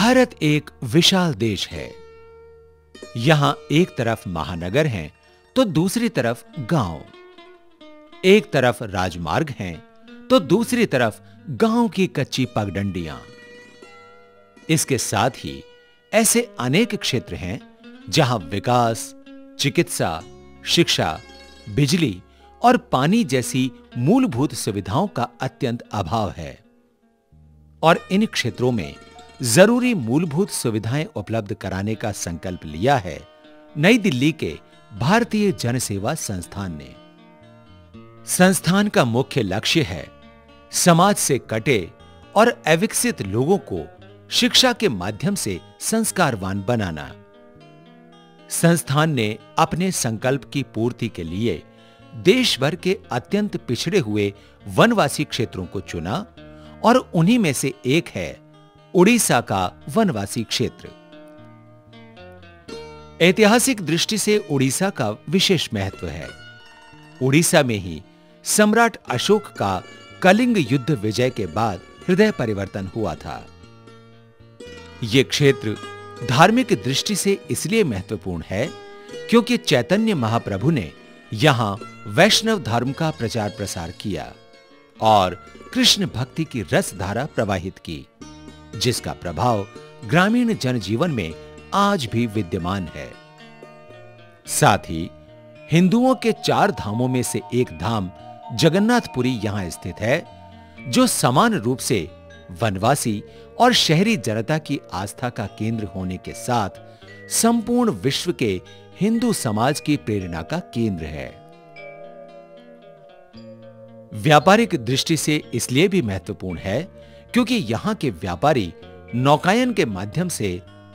भारत एक विशाल देश है। यहां एक तरफ महानगर हैं तो दूसरी तरफ गांव, एक तरफ राजमार्ग हैं तो दूसरी तरफ गांव की कच्ची पगडंडियां। इसके साथ ही ऐसे अनेक क्षेत्र हैं जहां विकास, चिकित्सा, शिक्षा, बिजली और पानी जैसी मूलभूत सुविधाओं का अत्यंत अभाव है। और इन क्षेत्रों में जरूरी मूलभूत सुविधाएं उपलब्ध कराने का संकल्प लिया है नई दिल्ली के भारतीय जनसेवा संस्थान ने। संस्थान का मुख्य लक्ष्य है समाज से कटे और अविकसित लोगों को शिक्षा के माध्यम से संस्कारवान बनाना। संस्थान ने अपने संकल्प की पूर्ति के लिए देश भर के अत्यंत पिछड़े हुए वनवासी क्षेत्रों को चुना और उन्हीं में से एक है उड़ीसा का वनवासी क्षेत्र। ऐतिहासिक दृष्टि से उड़ीसा का विशेष महत्व है। उड़ीसा में ही सम्राट अशोक का कलिंग युद्ध विजय के बाद हृदय परिवर्तन हुआ था। यह क्षेत्र धार्मिक दृष्टि से इसलिए महत्वपूर्ण है क्योंकि चैतन्य महाप्रभु ने यहां वैष्णव धर्म का प्रचार प्रसार किया और कृष्ण भक्ति की रस धारा प्रवाहित की, जिसका प्रभाव ग्रामीण जनजीवन में आज भी विद्यमान है। साथ ही हिंदुओं के 4 धामों में से एक धाम जगन्नाथपुरी यहां स्थित है, जो समान रूप से वनवासी और शहरी जनता की आस्था का केंद्र होने के साथ संपूर्ण विश्व के हिंदू समाज की प्रेरणा का केंद्र है। व्यापारिक दृष्टि से इसलिए भी महत्वपूर्ण है क्योंकि यहां के व्यापारी नौकायन के माध्यम से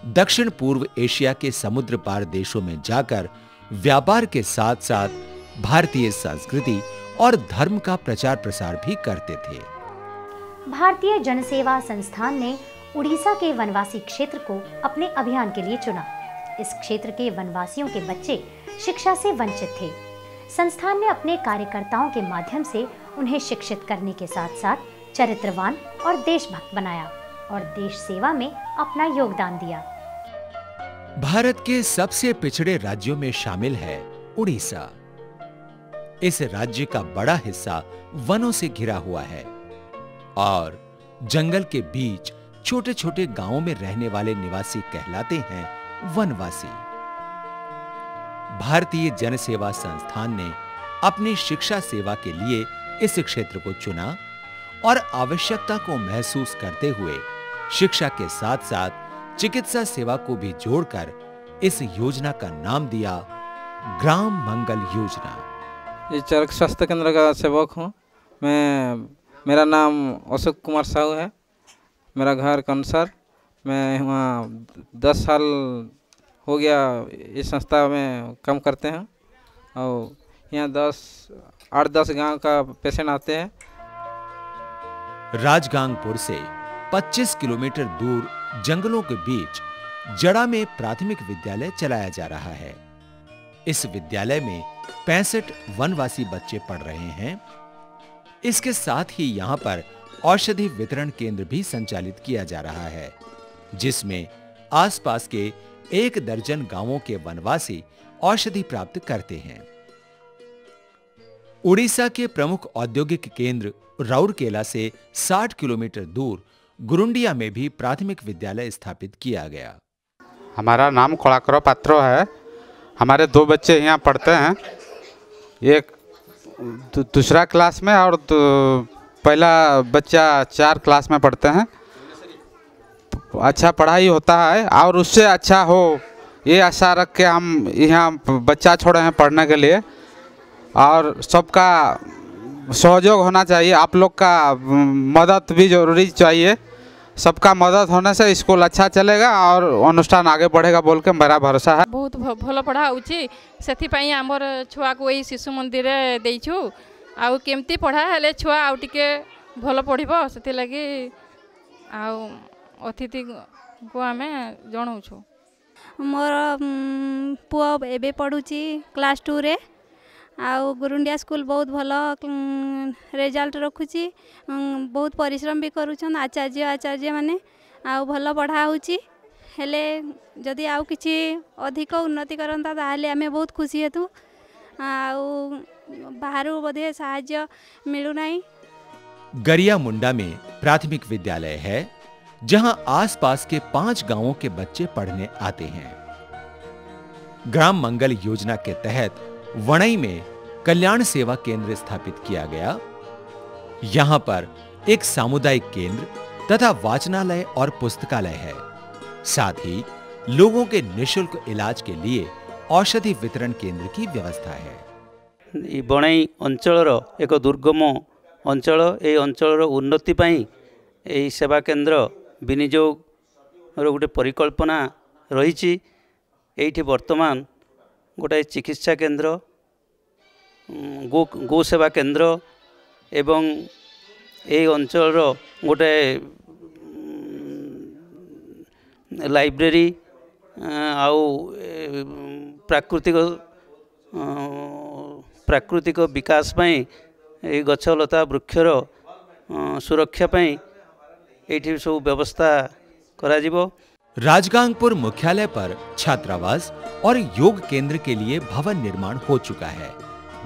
दक्षिण पूर्व एशिया के समुद्र पार देशों में जाकर व्यापार के साथ-साथ भारतीय संस्कृति और धर्म का प्रचार प्रसार भी करते थे। भारतीय जनसेवा संस्थान ने उड़ीसा के वनवासी क्षेत्र को अपने अभियान के लिए चुना। इस क्षेत्र के वनवासियों के बच्चे शिक्षा से वंचित थे। संस्थान ने अपने कार्यकर्ताओं के माध्यम से उन्हें शिक्षित करने के साथ-साथ चरित्रवान और देशभक्त बनाया और देश सेवा में अपना योगदान दिया। भारत के सबसे पिछड़े राज्यों में शामिल है उड़ीसा। इस राज्य का बड़ा हिस्सा वनों से घिरा हुआ है और जंगल के बीच छोटे-छोटे गांवों में रहने वाले निवासी कहलाते हैं वनवासी। भारतीय जनसेवा संस्थान ने अपनी शिक्षा सेवा के लिए इस क्षेत्र को चुना और आवश्यकता को महसूस करते हुए शिक्षा के साथ-साथ चिकित्सा सेवा को भी जोड़कर इस योजना का नाम दिया ग्राम मंगल योजना। ये चरक स्वास्थ्य केंद्र का सेवक हूँ मेरा नाम अशोक कुमार साहू है। मेरा घर कंसर। मैं वहाँ 10 साल हो गया इस संस्था में काम करते हैं और यहाँ 8-10 गांव का पेशेंट आते हैं। राजगांगपुर से 25 किलोमीटर दूर जंगलों के बीच जड़ा में प्राथमिक विद्यालय चलाया जा रहा है। इस विद्यालय में 65 वनवासी बच्चे पढ़ रहे हैं। इसके साथ ही यहां पर औषधि वितरण केंद्र भी संचालित किया जा रहा है, जिसमें आसपास के 1 दर्जन गांवों के वनवासी औषधि प्राप्त करते हैं। उड़ीसा के प्रमुख औद्योगिक केंद्र राउरकेला से 60 किलोमीटर दूर गुरुंडिया में भी प्राथमिक विद्यालय स्थापित किया गया। हमारा नाम कलाकर पात्र है। हमारे 2 बच्चे यहाँ पढ़ते हैं, एक दूसरा क्लास में और पहला बच्चा 4 क्लास में पढ़ते हैं। अच्छा पढ़ाई होता है और उससे अच्छा हो ये आशा रख के हम यहाँ बच्चा छोड़े हैं पढ़ने के लिए और सबका सहयोग होना चाहिए। आप लोग का मदद भी जरूरी चाहिए। सबका मदद होने से स्कूल अच्छा चलेगा और अनुष्ठान आगे बढ़ेगा बोल के मेरा भरोसा है। बहुत भल पढ़ा होची सेथिपाई हमर छुआ को एई शिशु मंदिर रे देइछु आउ केमती पढ़ा हेले छुआ आउ टिके भल पढ़िबो सेति लागि आउ अतिथि को हमें जणाउछु। मोर पुआ एबे पढ़ुची क्लास 2 रे आउ गुरुंडिया स्कूल बहुत भल रिजल्ट रखुची। बहुत परिश्रम भी करूछन आचार्य माने आउ भल पढ़ा होची हेले जदि आउ किछि अधिक उन्नति करंता ताहले आमे बहुत खुशी हेतु आउ बाहरु बधे सहाय्य मिलु नाही। गरिया मुंडा में प्राथमिक विद्यालय है जहां आसपास के 5 गांवों के बच्चे पढ़ने आते हैं। ग्राम मंगल योजना के तहत वणई में कल्याण सेवा केंद्र स्थापित किया गया। यहां पर एक सामुदायिक केंद्र तथा वाचनालय और पुस्तकालय है। साथ ही लोगों के निःशुल्क इलाज के लिए औषधि वितरण केंद्र की व्यवस्था है। बणई अंचल एक दुर्गम अंचल, ए अंचल उन्नति पाई ए सेवा केंद्र विनियोग गोटे परिकल्पना रही। एठी वर्तमान गोटे चिकित्सा केंद्र, गो सेवा केंद्र एवं ए अंचल गोटे लाइब्रेरी आउ प्राकृतिक विकास पाई ए गछलता वृक्षर सुरक्षा पाई एठी सब व्यवस्था करा जिवो। राजगांगपुर मुख्यालय पर छात्रावास और योग केंद्र के लिए भवन निर्माण हो चुका है,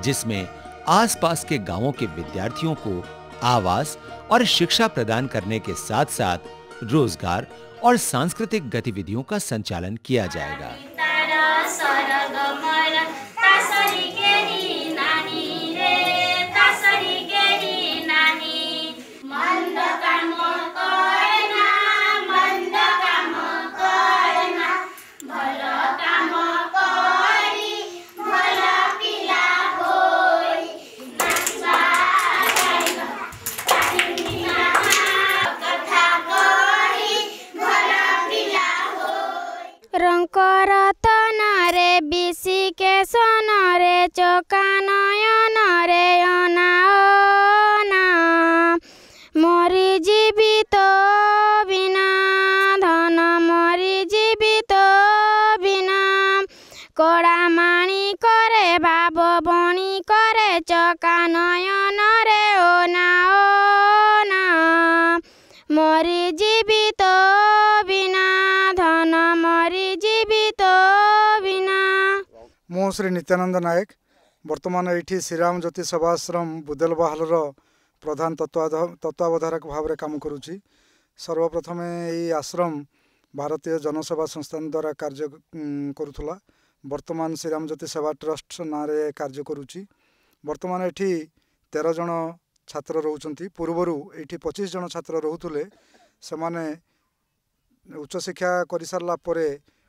जिसमें आसपास के गांवों के विद्यार्थियों को आवास और शिक्षा प्रदान करने के साथ-साथ रोजगार और सांस्कृतिक गतिविधियों का संचालन किया जाएगा। चका नयन रे अना मरी जीवित बिना धन मरी जीवित बिना कड़ा माणी करे बाब बणी करे चका नयन रे ओना मरी जीवित बिना धन मरी जीवित बिना। मो श्री नित्यानंद नायक वर्तमान ये श्रीराम ज्योति सेवाश्रम बुदेलबाहाल प्रधान तत्वावधारक भाव में काम करुच्ची। सर्वप्रथम ये आश्रम भारतीय जनसेवा संस्थान द्वारा कार्य करुला। वर्तमान श्रीराम ज्योति सेवा ट्रस्ट ना कार्य करुच्ची। वर्तमान ये 13 जन छात्र रोचंती। पूर्वर ये 25 जन छात्र रोते से उच्च शिक्षा कर सारा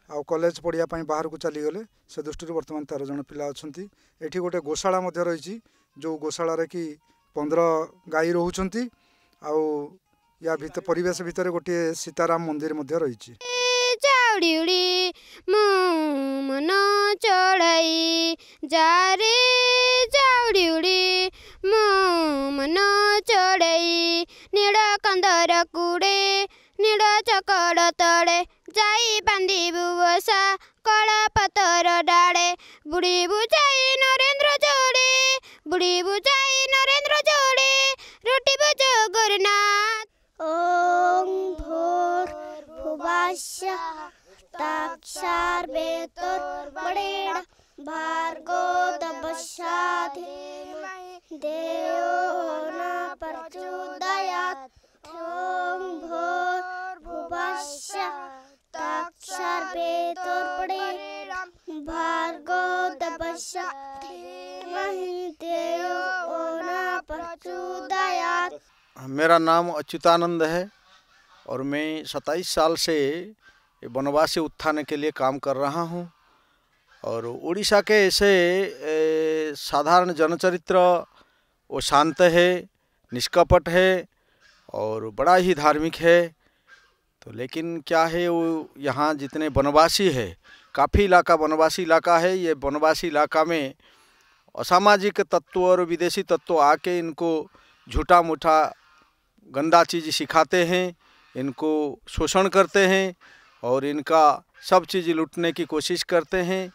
आ कॉलेज पढ़ाई बाहर को चलीगले। से दृष्टि वर्तमान 13 जन पिला अच्छा। ये गोटे गोशाला रही, जो गोशाला कि 15 गाई रोचंती। या परिवेश भितर गोटे सीताराम मंदिर रही। चौड़ी मन चढ़ाई जारे चौड़ी मन चढ़ाई नीड़ कंदर कुड़े नीड़ चकड़ तड़े जाई बांधी बुवसा कला पतर डाड़े बुढ़ी बुझाई नरेंद्र जोड़े बुढ़ी बुझाई नरेंद्र जोड़े रोटी बुझो गुरुनाथ। ओम भोर भुवास्य ताक्षार बेतर बड़ेड़ भार्गो तपस्याधि देवो न प्रचोदयात्। ओम भोर भुवास्य ताक्षार बेतर बड़ेड़ भार्गो तपस्याधि देवो न प्रचोदयात्। मेरा नाम अच्युतानंद है और मैं 27 साल से वनवासी उत्थान के लिए काम कर रहा हूं। और उड़ीसा के ऐसे साधारण जनचरित्र वो शांत है, निष्कपट है और बड़ा ही धार्मिक है। तो लेकिन क्या है, वो यहाँ जितने वनवासी है, काफ़ी इलाका वनवासी इलाका है। ये वनवासी इलाका में असामाजिक तत्व और विदेशी तत्व आके इनको झूठा मूठा गंदा चीज़ सिखाते हैं, इनको शोषण करते हैं और इनका सब चीज़ लूटने की कोशिश करते हैं,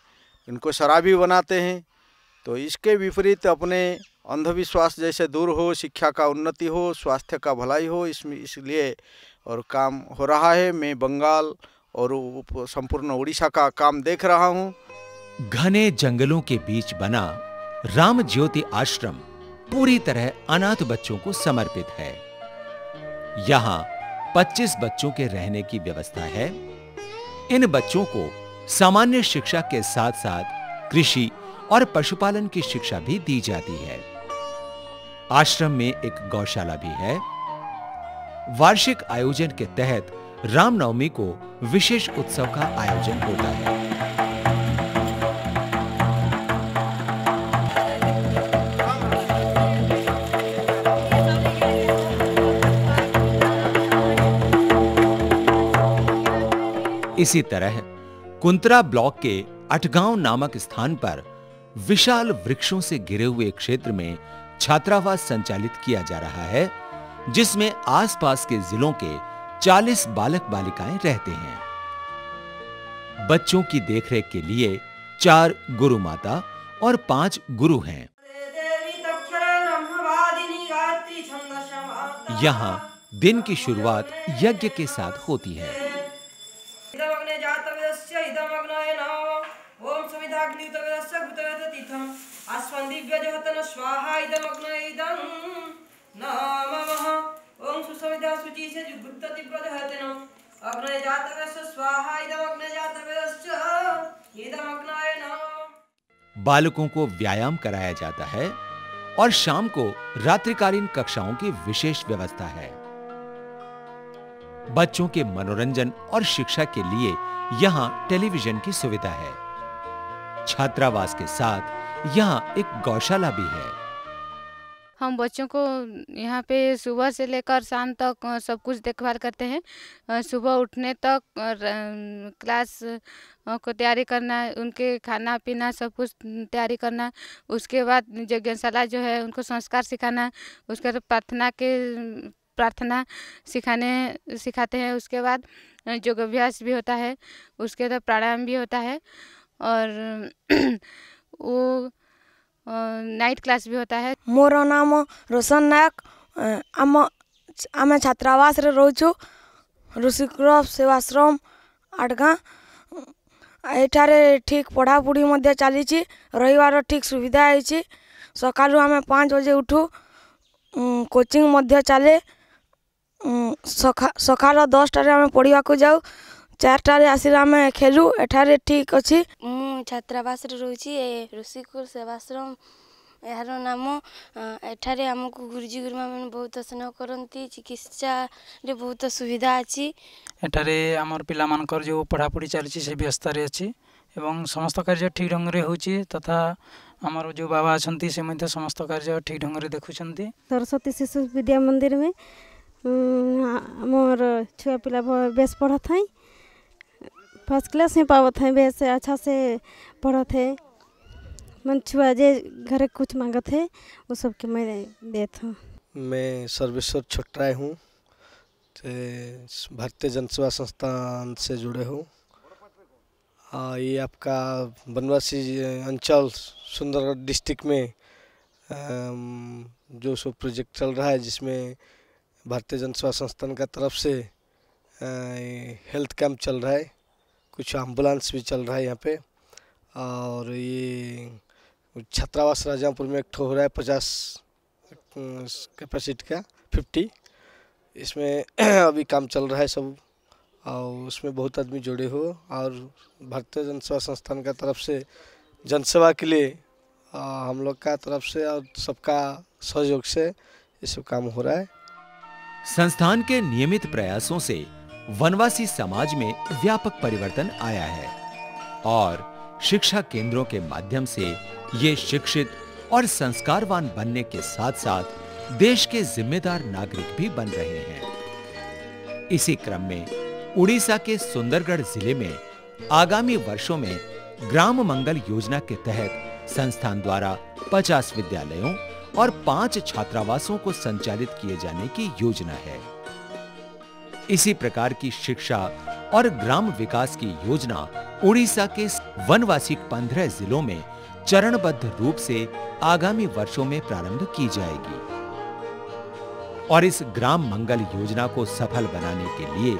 इनको शराबी बनाते हैं। तो इसके विपरीत अपने अंधविश्वास जैसे दूर हो, शिक्षा का उन्नति हो, स्वास्थ्य का भलाई हो, इसलिए और काम हो रहा है। मैं बंगाल और संपूर्ण उड़ीसा का काम देख रहा हूँ। घने जंगलों के बीच बना राम ज्योति आश्रम पूरी तरह अनाथ बच्चों को समर्पित है। यहाँ 25 बच्चों के रहने की व्यवस्था है। इन बच्चों को सामान्य शिक्षा के साथ साथ कृषि और पशुपालन की शिक्षा भी दी जाती है। आश्रम में एक गौशाला भी है। वार्षिक आयोजन के तहत रामनवमी को विशेष उत्सव का आयोजन होता है। इसी तरह कुंतरा ब्लॉक के अटगांव नामक स्थान पर विशाल वृक्षों से घिरे हुए क्षेत्र में छात्रावास संचालित किया जा रहा है, जिसमें आसपास के जिलों के 40 बालक बालिकाएं रहते हैं। बच्चों की देखरेख के लिए 4 गुरु माता और 5 गुरु हैं। यहाँ दिन की शुरुआत यज्ञ के साथ होती है। बालकों को व्यायाम कराया जाता है और शाम को रात्रिकालीन कक्षाओं की विशेष व्यवस्था है। बच्चों के मनोरंजन और शिक्षा के लिए यहाँ टेलीविजन की सुविधा है। छात्रावास के साथ यहाँ एक गौशाला भी है। हम बच्चों को यहाँ पे सुबह से लेकर शाम तक सब कुछ देखभाल करते हैं। सुबह उठने तक क्लास को तैयारी करना, उनके खाना पीना सब कुछ तैयारी करना, उसके बाद यज्ञशाला जो है उनको संस्कार सिखाना, उसके बाद प्रार्थना सिखाते हैं। उसके बाद योग अभ्यास भी होता है, उसके बाद प्राणायाम भी होता है और वो नाइट क्लास भी होता है। मोर नाम रोशन नायक। आम छात्रावास रे रोचु ऋषिकुल सेवाश्रम आटगाँ। एठारे ठीक पढ़ापढ़ी मध्य चली रहीबार ठीक सुविधा है। सकालू आम 5 बजे उठू, कोचिंग मध्य चले। सकाल 10टारे आम पढ़ा को जाऊ, 4टारे आसिले आम खेलू। एठारे ठीक अच्छी। छात्रावास रोची ऋषिकुल सेवाश्रम यार नाम। एठारे आमको गुरुजी गुरुमा मैंने बहुत स्नेह करती। चिकित्सा रे बहुत सुविधा अच्छी। एठारे आमर पिला मानकर जो पढ़ापढ़ी चली से व्यवस्था अच्छी एवं समस्त कार्य ठीक ढंग रे होची तथा आमर जो बाबा अच्छी से मध्य समस्त कार्य ठीक ढंग रे देखुछंती। सरस्वती शिशु विद्या मंदिर में मोर छुआ पिला बेस पढ़ा था। फर्स्ट क्लास में पावत है, बेस अच्छा से पढ़त है। मन छुआ जे घर कुछ मांगत है वो सब के मैं देता हूँ। मैं सर्वेश्वर छोटराय हूँ, भारतीय जनसेवा संस्थान से जुड़े हूँ। ये आपका बनवासी अंचल सुंदरगढ़ डिस्ट्रिक्ट में जो सो प्रोजेक्ट चल रहा है, जिसमें भारतीय जनसेवा संस्थान का तरफ से हेल्थ कैंप चल रहा है, कुछ एम्बुलेंस भी चल रहा है यहाँ पे। और ये छात्रावास राजापुर में एक ठो हो रहा है 50 कैपेसिटी का 50। इसमें अभी काम चल रहा है सब, और उसमें बहुत आदमी जुड़े हो। और भारतीय जनसेवा संस्थान का तरफ से जनसेवा के लिए हम लोग का तरफ से और सबका सहयोग से ये सब काम हो रहा है। संस्थान के नियमित प्रयासों से वनवासी समाज में व्यापक परिवर्तन आया है और शिक्षा केंद्रों के माध्यम से ये शिक्षित और संस्कारवान बनने के साथ साथ देश के जिम्मेदार नागरिक भी बन रहे हैं। इसी क्रम में उड़ीसा के सुंदरगढ़ जिले में आगामी वर्षों में ग्राम मंगल योजना के तहत संस्थान द्वारा 50 विद्यालयों और 5 छात्रावासों को संचालित किए जाने की योजना है। इसी प्रकार की शिक्षा और ग्राम विकास की योजना उड़ीसा के वनवासी 15 जिलों में चरणबद्ध रूप से आगामी वर्षों में प्रारंभ की जाएगी और इस ग्राम मंगल योजना को सफल बनाने के लिए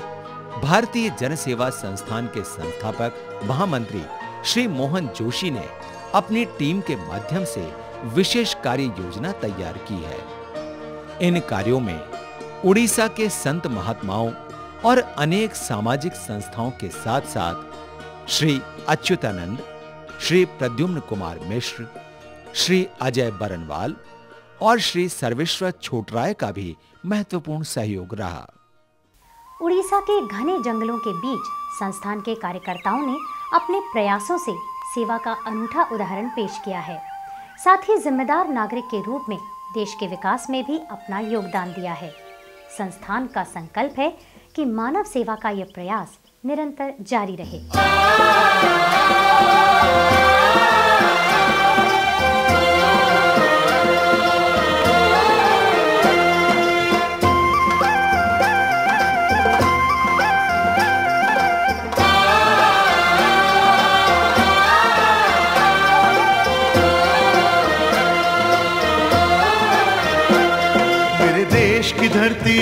भारतीय जनसेवा संस्थान के संस्थापक महामंत्री श्री मोहन जोशी ने अपनी टीम के माध्यम से विशेष कार्य योजना तैयार की है। इन कार्यों में उड़ीसा के संत महात्माओं और अनेक सामाजिक संस्थाओं के साथ साथ श्री अच्युतानंद, श्री प्रद्युम्न कुमार मिश्र, श्री अजय बरनवाल और श्री सर्वेश्वर छोटराय का भी महत्वपूर्ण सहयोग रहा। उड़ीसा के घने जंगलों के बीच संस्थान के कार्यकर्ताओं ने अपने प्रयासों से सेवा का अनूठा उदाहरण पेश किया है। साथ ही जिम्मेदार नागरिक के रूप में देश के विकास में भी अपना योगदान दिया है। संस्थान का संकल्प है कि मानव सेवा का यह प्रयास निरंतर जारी रहे। मेरे देश की धरती